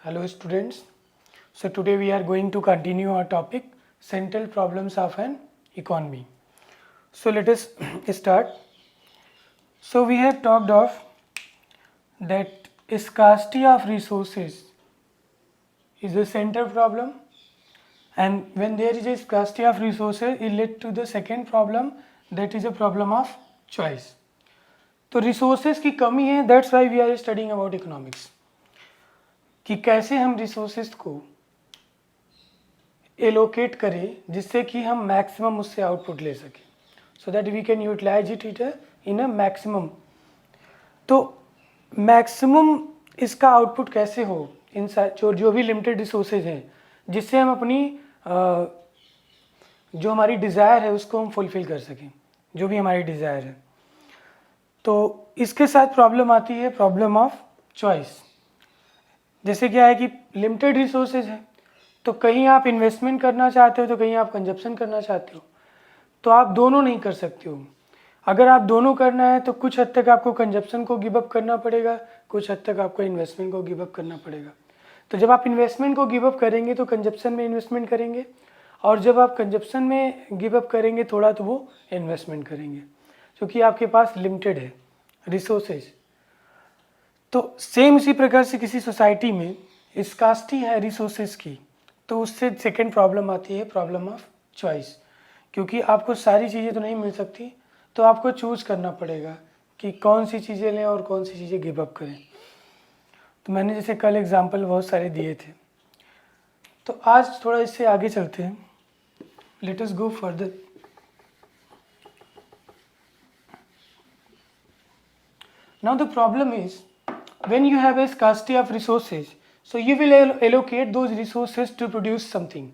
Hello students. So today we are going to continue our topic central problems of an economy. So let us start. So we have talked of that scarcity of resources is a central problem, and when there is a scarcity of resources it leads to the second problem, that is a problem of choice. तो resources की कमी है, that's why we are studying about economics कि कैसे हम resources को allocate करें जिससे कि हम मैक्सिमम उससे आउटपुट ले सकें, so that we can utilize it in a maximum. तो मैक्सिमम इसका आउटपुट कैसे हो इन जो भी लिमिटेड रिसोर्सेज हैं, जिससे हम अपनी जो हमारी डिज़ायर है उसको हम फुलफ़िल कर सकें, जो भी हमारी डिज़ायर है. तो इसके साथ प्रॉब्लम आती है प्रॉब्लम ऑफ चॉइस. जैसे क्या है कि लिमिटेड रिसोर्सेज है, तो कहीं आप इन्वेस्टमेंट करना चाहते हो तो कहीं आप कंजप्शन करना चाहते हो, तो आप दोनों नहीं कर सकते हो. अगर आप दोनों करना है तो कुछ हद तक आपको कंजप्शन को गिव अप करना पड़ेगा, कुछ हद तक आपको इन्वेस्टमेंट को गिव अप करना पड़ेगा. तो जब आप इन्वेस्टमेंट को गिव अप करेंगे तो कंजप्शन में इन्वेस्टमेंट करेंगे, और जब आप कंजप्शन में गिव अप करेंगे थोड़ा तो वो इन्वेस्टमेंट करेंगे, क्योंकि आपके पास लिमिटेड है रिसोर्सेज. तो सेम इसी प्रकार से किसी सोसाइटी में स्कार्सिटी है रिसोर्सेज की, तो उससे सेकंड प्रॉब्लम आती है प्रॉब्लम ऑफ चॉइस. क्योंकि आपको सारी चीज़ें तो नहीं मिल सकती, तो आपको चूज करना पड़ेगा कि कौन सी चीज़ें लें और कौन सी चीज़ें गिव अप करें. तो मैंने जैसे कल एग्जांपल बहुत सारे दिए थे, तो आज थोड़ा इससे आगे चलते हैं. Let us go further. Now the problem is when you have a scarcity of resources, so you will allocate those resources to produce something.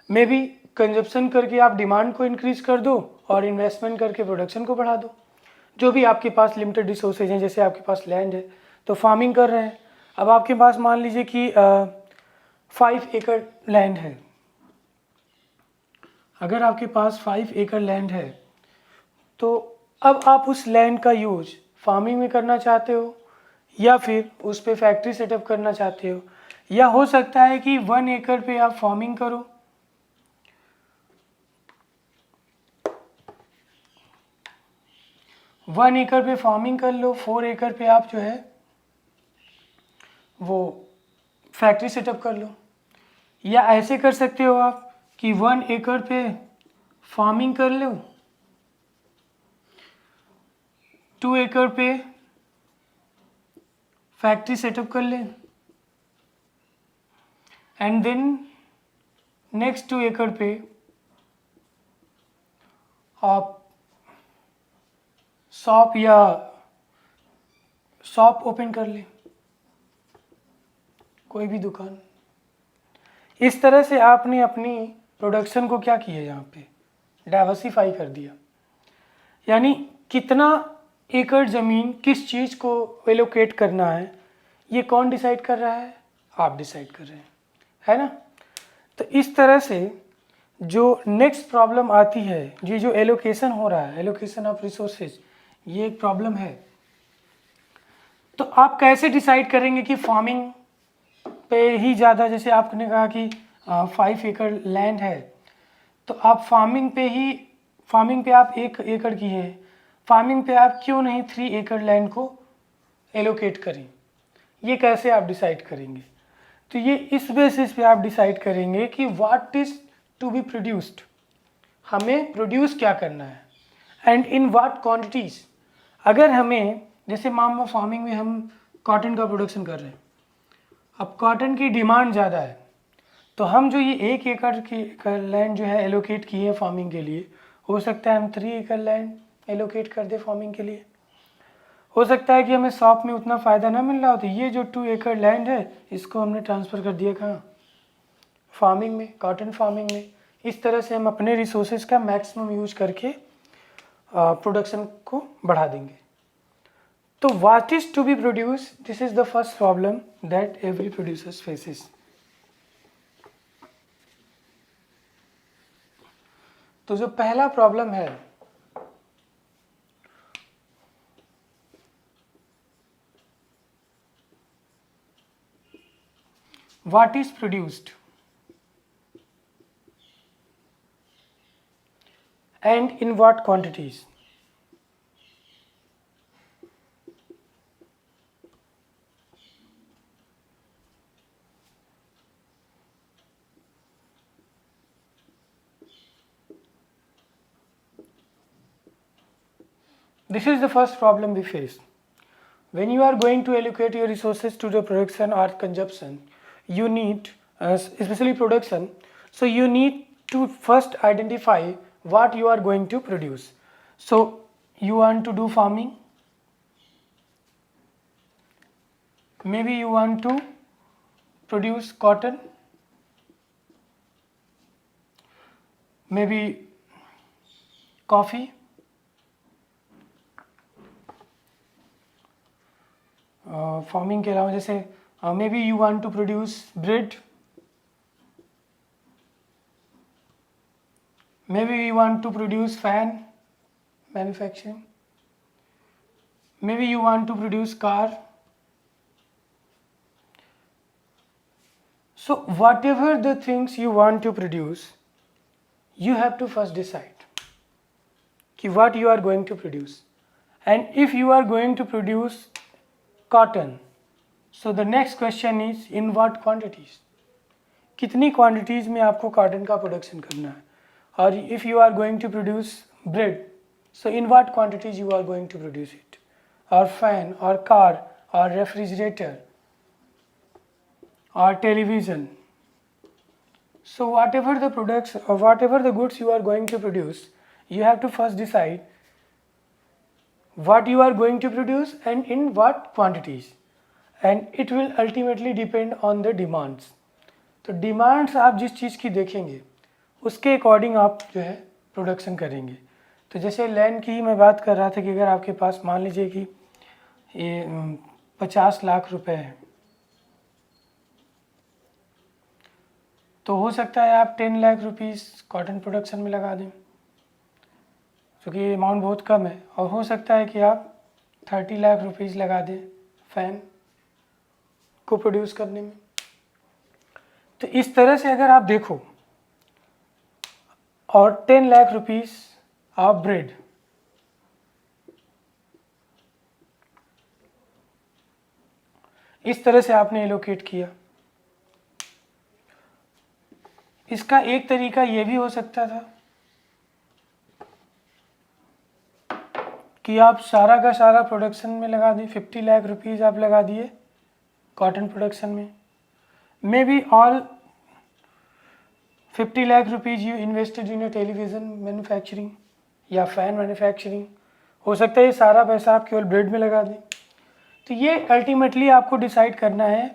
Maybe consumption करके आप डिमांड को इंक्रीज कर दो और इन्वेस्टमेंट करके प्रोडक्शन को बढ़ा दो. जो भी आपके पास लिमिटेड रिसोर्सेज हैं, जैसे आपके पास लैंड है तो फार्मिंग कर रहे हैं. अब आपके पास मान लीजिए कि 5 एकड़ लैंड है. अगर आपके पास 5 एकड़ लैंड है तो अब आप उस लैंड का यूज फार्मिंग में करना चाहते हो, या फिर उस पर फैक्ट्री सेटअप करना चाहते हो, या हो सकता है कि 1 एकड़ पे आप फार्मिंग करो, 1 एकड़ पे फार्मिंग कर लो, 4 एकड़ पे आप जो है वो फैक्ट्री सेटअप कर लो. या ऐसे कर सकते हो आप कि 1 एकड़ पे फार्मिंग कर लो, 2 एकड़ पे फैक्ट्री सेटअप कर ले, एंड देन नेक्स्ट 2 एकड़ पे आप शॉप ओपन कर ले, कोई भी दुकान. इस तरह से आपने अपनी प्रोडक्शन को क्या किया, यहाँ पे डाइवर्सिफाई कर दिया. यानी कितना एकड़ ज़मीन किस चीज़ को एलोकेट करना है, ये कौन डिसाइड कर रहा है, आप डिसाइड कर रहे हैं, है ना. तो इस तरह से जो नेक्स्ट प्रॉब्लम आती है, ये जो एलोकेशन हो रहा है, एलोकेशन ऑफ रिसोर्सेज, ये एक प्रॉब्लम है. तो आप कैसे डिसाइड करेंगे कि फार्मिंग पे ही ज़्यादा, जैसे आपने कहा कि 5 एकड़ लैंड है तो आप फार्मिंग पे आप 1 एकड़ की है, फार्मिंग पे आप क्यों नहीं 3 एकड़ लैंड को एलोकेट करें, ये कैसे आप डिसाइड करेंगे. तो ये इस बेसिस पे आप डिसाइड करेंगे कि what is to be produced, हमें प्रोड्यूस क्या करना है, एंड इन व्हाट क्वांटिटीज. अगर हमें जैसे मान लो फार्मिंग में हम कॉटन का प्रोडक्शन कर रहे हैं, अब कॉटन की डिमांड ज़्यादा है, तो हम जो ये 1 एकड़ की लैंड जो है एलोकेट की है फार्मिंग के लिए, हो सकता है हम 3 एकड़ लैंड एलोकेट कर दे फार्मिंग के लिए. हो सकता है कि हमें शॉप में उतना फ़ायदा ना मिल रहा हो, तो ये जो 2 एकड़ लैंड है इसको हमने ट्रांसफ़र कर दिया कहाँ, फार्मिंग में, कॉटन फार्मिंग में. इस तरह से हम अपने रिसोर्सेज का मैक्सिमम यूज करके प्रोडक्शन को बढ़ा देंगे. तो what is to be produce, this is the first problem that every producers faces. तो जो पहला प्रॉब्लम है what is produced and in what quantities. This is the first problem we face. When you are going to allocate your resources to the production or consumption, you need, especially production, so you need to first identify what you are going to produce. So you want to do farming, maybe you want to produce cotton, maybe coffee, farming के अलावा जैसे maybe you want to produce bread, maybe you want to produce fan manufacturing, maybe you want to produce car. So whatever the things you want to produce, you have to first decide कि what you are going to produce. And if you are going to produce cotton, so the next question is in what quantities. कितनी quantities में आपको cotton का production करना है. और if you are going to produce bread, so in what quantities you are going to produce it, or fan or car or refrigerator or television. So whatever the products or whatever the goods you are going to produce, you have to first decide what you are going to produce and in what quantities, and it will ultimately depend on the demands. तो demands आप जिस चीज़ की देखेंगे उसके according आप जो है production करेंगे. तो जैसे लैंड की मैं बात कर रहा था कि अगर आपके पास मान लीजिए कि ये 50 लाख रुपए है, तो हो सकता है आप 10 लाख रुपीस कॉटन प्रोडक्शन में लगा दें, क्योंकि अमाउंट बहुत कम है. और हो सकता है कि आप 30 लाख रुपीस लगा दें फैन को प्रोड्यूस करने में. तो इस तरह से अगर आप देखो, और 10 लाख रुपीस ऑफ ब्रेड, इस तरह से आपने एलोकेट किया. इसका एक तरीका ये भी हो सकता था कि आप सारा का सारा प्रोडक्शन में लगा दें. 50 लाख रुपीस आप लगा दिए कॉटन प्रोडक्शन में. May be all 50 lakh rupees you invested in television manufacturing या फैन मैन्युफैक्चरिंग. हो सकता है ये सारा पैसा आप केवल ब्रेड में लगा दें. तो ये अल्टीमेटली आपको डिसाइड करना है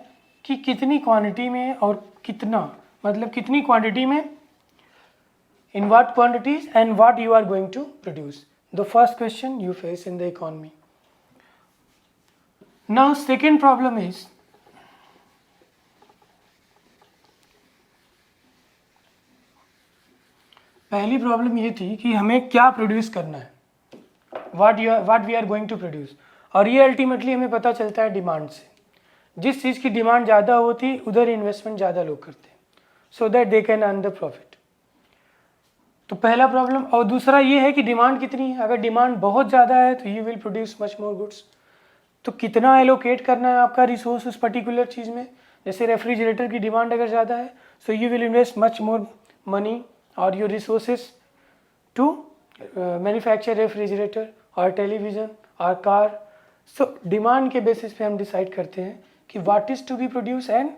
कि कितनी क्वांटिटी में और कितना, मतलब कितनी क्वांटिटी में, in what quantities and what you are going to produce. The first question you face in the economy. Now second problem is, पहली प्रॉब्लम ये थी कि हमें क्या प्रोड्यूस करना है, what we are going to produce. और ये अल्टीमेटली हमें पता चलता है डिमांड से. जिस चीज़ की डिमांड ज़्यादा होती उधर इन्वेस्टमेंट ज़्यादा लोग करते हैं, so that they can earn the profit. तो पहला प्रॉब्लम. और दूसरा ये है कि डिमांड कितनी है. अगर डिमांड बहुत ज़्यादा है तो you will produce much more goods. तो कितना एलोकेट करना है आपका रिसोर्स उस पर्टिकुलर चीज़ में. जैसे रेफ्रिजरेटर की डिमांड अगर ज़्यादा है, so you will invest much more money और your resources to manufacture refrigerator और टेलीविज़न और कार. सो डिमांड के बेसिस पे हम डिसाइड करते हैं कि what is to be produce and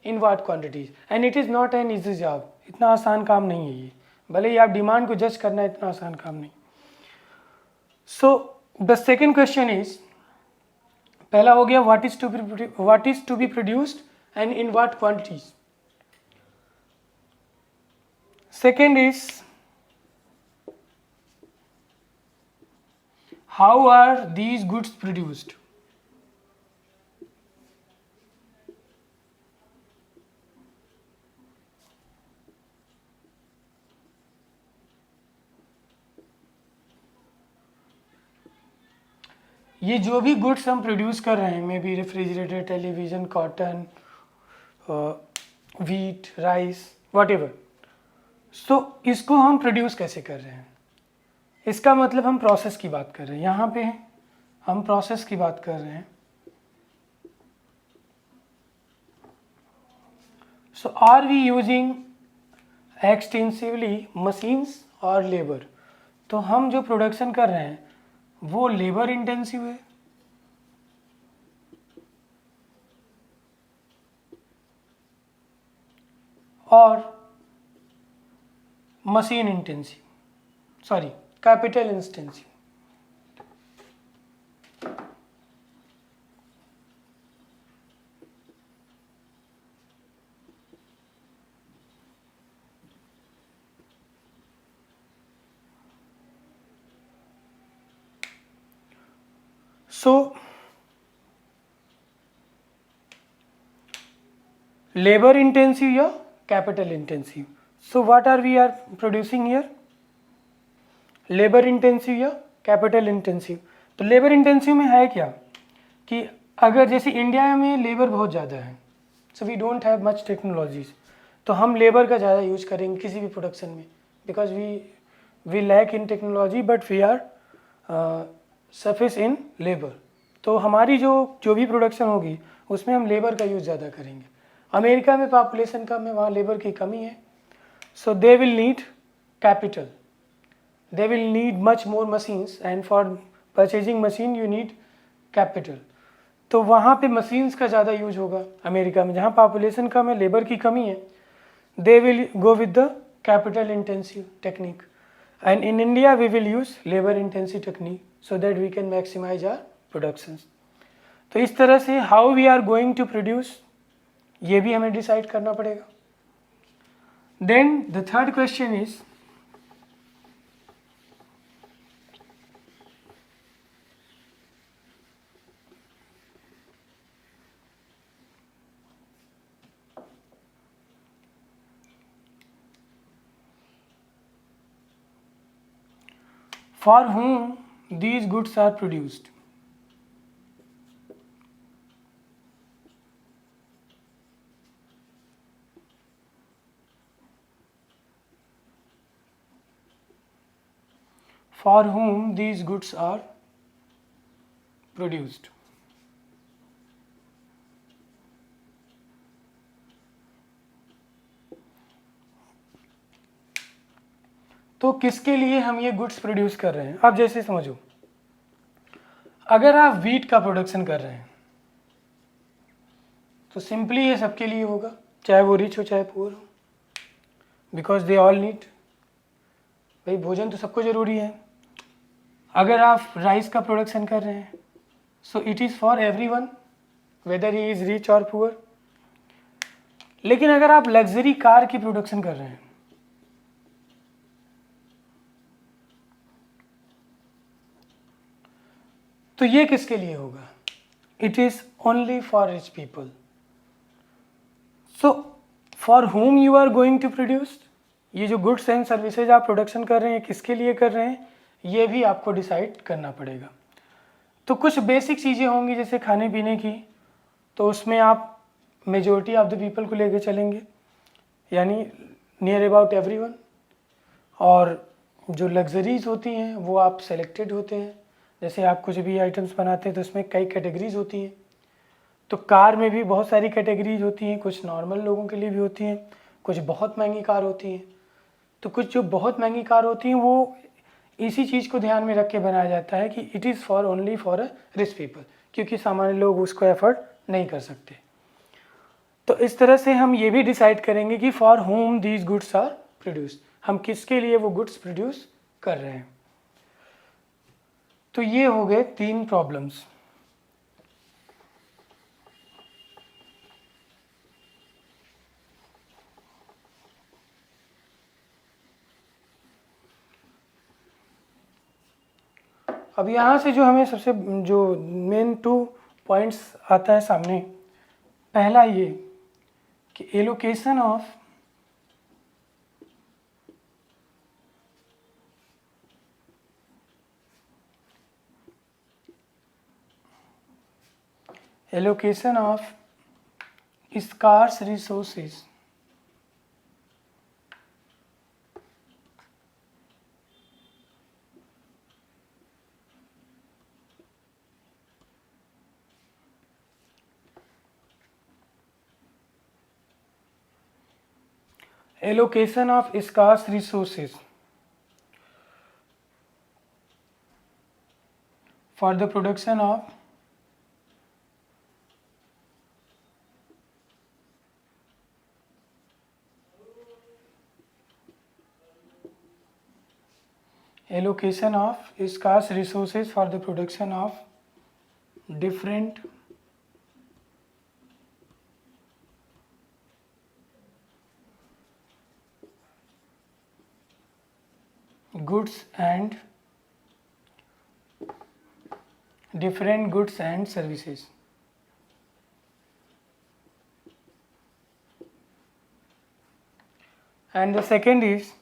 in what quantities. And it is not an easy job. इतना आसान काम नहीं है ये, भले ही आप डिमांड को जज करना है, इतना आसान काम नहीं. So the second question is, पहला हो गया what is to be produced and in what quantities. Second is how are these goods produced. ये जो भी गुड्स हम प्रोड्यूस कर रहे हैं, maybe refrigerator, television, cotton, wheat, rice, whatever. So इसको हम प्रोड्यूस कैसे कर रहे हैं, इसका मतलब हम प्रोसेस की बात कर रहे हैं. यहाँ पे हम प्रोसेस की बात कर रहे हैं. So are we using extensively machines और लेबर. तो हम जो प्रोडक्शन कर रहे हैं वो लेबर इंटेंसिव है और machine intensive, sorry capital intensive. So labor intensive या capital intensive. So what are we are producing here? Labor intensive या capital intensive. तो labor intensive में है क्या कि अगर जैसे इंडिया में लेबर बहुत ज़्यादा है, so we don't have much technologies, तो हम लेबर का ज़्यादा यूज करेंगे किसी भी प्रोडक्शन में, because we lack in technology but we are suffice in labour. तो हमारी जो भी प्रोडक्शन होगी उसमें हम लेबर का यूज़ ज़्यादा करेंगे. अमेरिका में पॉपुलेशन कम है, वहाँ लेबर की कमी है, so they will need capital, they will need much more machines, and for purchasing machine you need capital. तो वहाँ पे मशीन्स का ज़्यादा यूज होगा. अमेरिका में जहाँ पॉपुलेशन कम है, लेबर की कमी है, they will go with the capital intensive technique. And in India we will use labor intensive technique so that we can maximize our productions. तो इस तरह से how we are going to produce ये भी हमें डिसाइड करना पड़ेगा. Then the third question is for whom these goods are produced. For whom these goods are produced. तो किसके लिए हम ये गुड्स प्रोड्यूस कर रहे हैं. अब जैसे समझो, अगर आप वीट का प्रोडक्शन कर रहे हैं तो सिंपली ये सबके लिए होगा, चाहे वो रिच हो चाहे पुअर हो, बिकॉज दे ऑल नीड. भाई भोजन तो सबको ज़रूरी है. अगर आप राइस का प्रोडक्शन कर रहे हैं so it is for everyone weather he is rich और पुअर. लेकिन अगर आप लग्जरी कार की प्रोडक्शन कर रहे हैं तो ये किसके लिए होगा? It is only for rich people. So for whom you are going to produce, ये जो गुड्स एंड सर्विसेज आप प्रोडक्शन कर रहे हैं किसके लिए कर रहे हैं ये भी आपको डिसाइड करना पड़ेगा. तो कुछ बेसिक चीज़ें होंगी जैसे खाने पीने की, तो उसमें आप मेजोरिटी ऑफ द पीपल को लेकर चलेंगे, यानी नियर अबाउट एवरीवन. और जो लग्जरीज होती हैं वो आप सेलेक्टेड होते हैं. जैसे आप कुछ भी आइटम्स बनाते हैं तो उसमें कई कैटेगरीज होती हैं. तो कार में भी बहुत सारी कैटेगरीज होती हैं, कुछ नॉर्मल लोगों के लिए भी होती हैं, कुछ बहुत महंगी कार होती हैं. तो कुछ जो बहुत महंगी कार होती हैं वो इसी चीज़ को ध्यान में रख के बनाया जाता है कि it is for only for a rich people, क्योंकि सामान्य लोग उसको एफर्ड नहीं कर सकते. तो इस तरह से हम ये भी डिसाइड करेंगे कि for whom these goods are produce, हम किसके लिए वो गुड्स प्रोड्यूस कर रहे हैं. तो ये हो गए 3 प्रॉब्लम्स. अब यहाँ से जो हमें सबसे जो मेन 2 पॉइंट्स आता है सामने, पहला ये कि allocation of scarce resources allocation of scarce resources for the production of allocation of scarce resources for the production of different goods and services. And the second is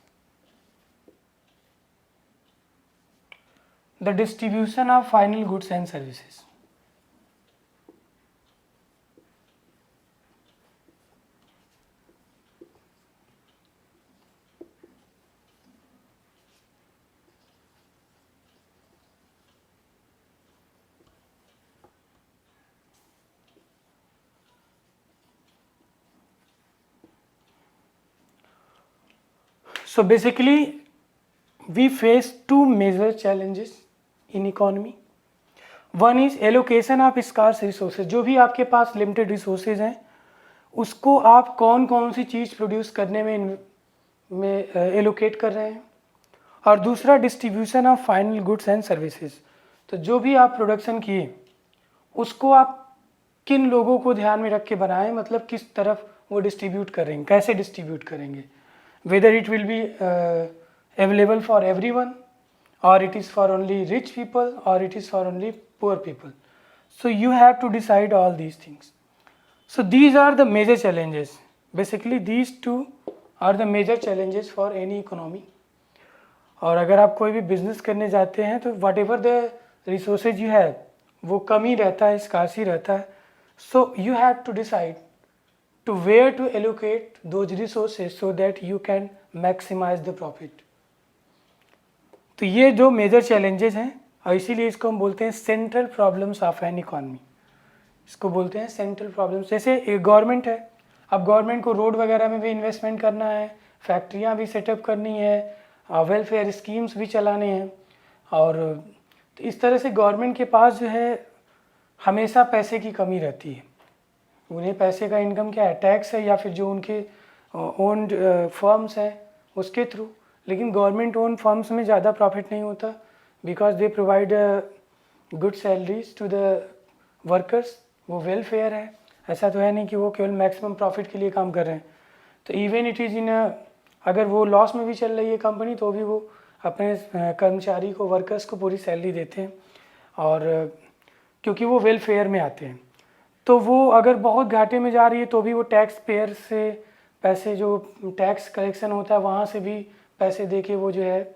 the distribution of final goods and services. So basically we face two major challenges in economy. One is allocation of scarce resources. जो भी आपके पास limited resources हैं उसको आप कौन कौन सी चीज़ produce करने में एलोकेट कर रहे हैं, और दूसरा distribution of final goods and services. तो जो भी आप प्रोडक्शन किए उसको आप किन लोगों को ध्यान में रख के बनाएं, मतलब किस तरफ वो डिस्ट्रीब्यूट करेंगे, कैसे डिस्ट्रीब्यूट करेंगे, whether it will be available for everyone or it is for only rich people or it is for only poor people. So you have to decide all these things. So these are the major challenges. Basically these two are the major challenges for any economy. और अगर आप कोई भी business करने जाते हैं तो whatever the resources you have वो कम ही रहता है, स्कार्स ही रहता है. So you have to decide to where to allocate those resources so that you can maximize the profit. तो ये जो मेजर चैलेंजेस हैं और इसीलिए इसको हम बोलते हैं central problems of N economy. इसको बोलते हैं सेंट्रल प्रॉब्लम्स. जैसे एक गवर्नमेंट है, अब गवर्नमेंट को रोड वगैरह में भी इन्वेस्टमेंट करना है, फैक्ट्रियाँ भी सेटअप करनी है, वेलफेयर स्कीम्स भी चलाने हैं, और तो इस तरह से गवर्नमेंट के पास जो है हमेशा पैसे की कमी रहती है. उन्हें पैसे का इनकम क्या है, टैक्स है या फिर जो उनके ओन्ड फर्म्स हैं उसके थ्रू. लेकिन गवर्नमेंट ओन फर्म्स में ज़्यादा प्रॉफिट नहीं होता because they provide good salaries to the workers. वो वेलफेयर है, ऐसा तो है नहीं कि वो केवल मैक्सिमम प्रॉफिट के लिए काम कर रहे हैं. तो इवन इट इज़ इन अगर वो लॉस में भी चल रही है कंपनी तो भी वो अपने कर्मचारी को, वर्कर्स को पूरी सैलरी देते हैं, और क्योंकि वो वेलफेयर में आते हैं. तो वो अगर बहुत घाटे में जा रही है तो भी वो टैक्स पेयर से पैसे, जो टैक्स कलेक्शन होता है वहाँ से भी पैसे दे के वो जो है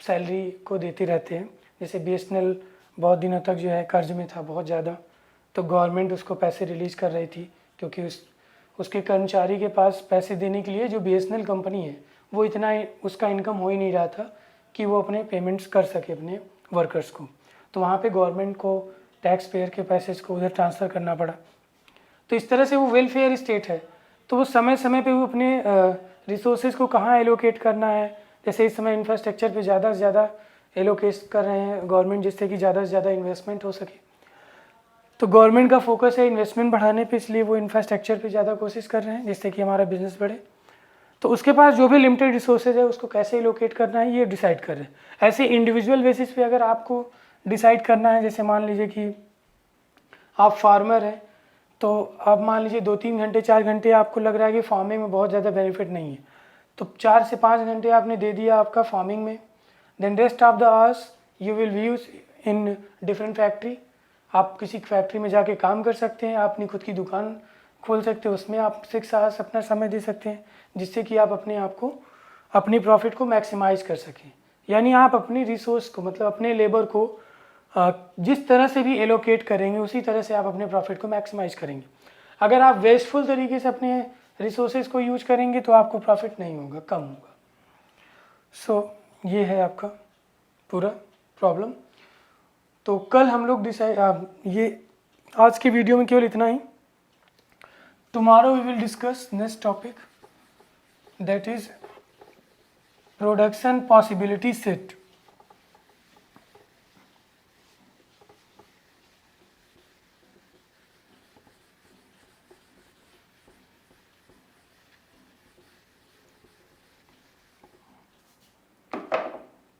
सैलरी को देते रहते हैं. जैसे BSNL बहुत दिनों तक जो है कर्ज में था बहुत ज़्यादा, तो गवर्नमेंट उसको पैसे रिलीज़ कर रही थी क्योंकि उसके कर्मचारी के पास पैसे देने के लिए जो BSNL कंपनी है वो इतना उसका इनकम हो ही नहीं रहा था कि वो अपने पेमेंट्स कर सके अपने वर्कर्स को. तो वहाँ पे गवर्नमेंट को टैक्स पेयर के पैसे को उधर ट्रांसफ़र करना पड़ा. तो इस तरह से वो वेलफेयर स्टेट है. तो वो समय समय पे वो अपने रिसोर्सेज को कहाँ एलोकेट करना है. जैसे इस समय इंफ्रास्ट्रक्चर पे ज़्यादा से ज़्यादा एलोकेट कर रहे हैं गवर्नमेंट, जिससे कि ज़्यादा से ज़्यादा इन्वेस्टमेंट हो सके. तो गवर्नमेंट का फोकस है इन्वेस्टमेंट बढ़ाने पे, इसलिए वो इंफ्रास्ट्रक्चर पे ज़्यादा कोशिश कर रहे हैं जिससे कि हमारा बिजनेस बढ़े. तो उसके पास जो भी लिमिटेड रिसोर्सेज है उसको कैसे एलोकेट करना है ये डिसाइड कर रहे हैं. ऐसे इंडिविजुअल बेसिस पे अगर आपको डिसाइड करना है, जैसे मान लीजिए कि आप फार्मर हैं, तो अब मान लीजिए 2-3 घंटे 4 घंटे आपको लग रहा है कि फार्मिंग में बहुत ज़्यादा बेनिफिट नहीं है, तो 4 से 5 घंटे आपने दे दिया आपका फार्मिंग में. Then rest of the hours you will use in different factory. आप किसी फैक्ट्री में जाके काम कर सकते हैं, आप अपनी खुद की दुकान खोल सकते हैं, उसमें आप 6 आवर्स अपना समय दे सकते हैं जिससे कि आप अपने आप को, अपनी प्रॉफिट को मैक्सिमाइज कर सकें. यानी आप अपनी रिसोर्स को, मतलब अपने लेबर को जिस तरह से भी एलोकेट करेंगे उसी तरह से आप अपने प्रॉफिट को मैक्सिमाइज करेंगे. अगर आप वेस्टफुल तरीके से अपने रिसोर्सेज को यूज करेंगे तो आपको प्रॉफिट नहीं होगा, कम होगा. सो ये है आपका पूरा प्रॉब्लम. तो कल हम लोग ये आज के वीडियो में केवल इतना ही. Tomorrow we will discuss next topic. that is production possibility set.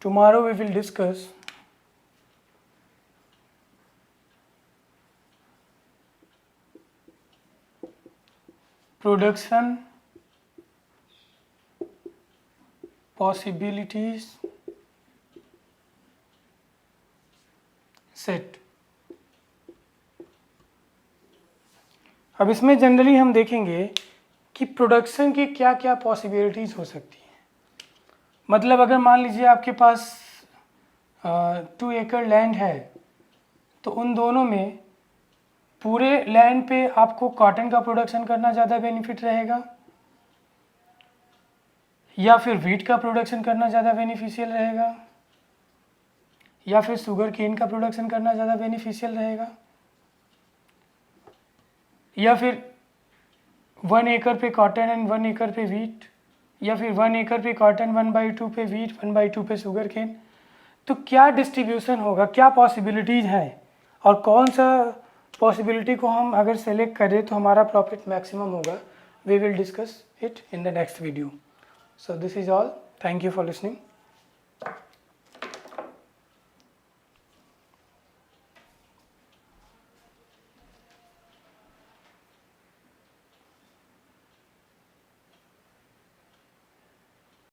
Tomorrow we will discuss production possibilities set. अब इसमें जनरली हम देखेंगे कि प्रोडक्शन की क्या क्या पॉसिबिलिटीज़ हो सकती हैं। मतलब अगर मान लीजिए आपके पास 2 एकड़ लैंड है, तो उन दोनों में पूरे लैंड पे आपको कॉटन का प्रोडक्शन करना ज़्यादा बेनिफिट रहेगा या फिर वीट का प्रोडक्शन करना ज़्यादा बेनिफिशियल रहेगा या फिर शुगर केन का प्रोडक्शन करना ज़्यादा बेनिफिशियल रहेगा या फिर 1 एकड़ पे कॉटन एंड 1 एकड़ पे वीट या फिर 1 एकड़ पे कॉटन 1/2 पे वीट 1/2 पे शुगर केन। तो क्या डिस्ट्रीब्यूशन होगा, क्या पॉसिबिलिटीज़ हैं और कौन सा पॉसिबिलिटी को हम अगर सेलेक्ट करें तो हमारा प्रॉफिट मैक्सिमम होगा। We will discuss it in the next video. So this is all. Thank you for listening.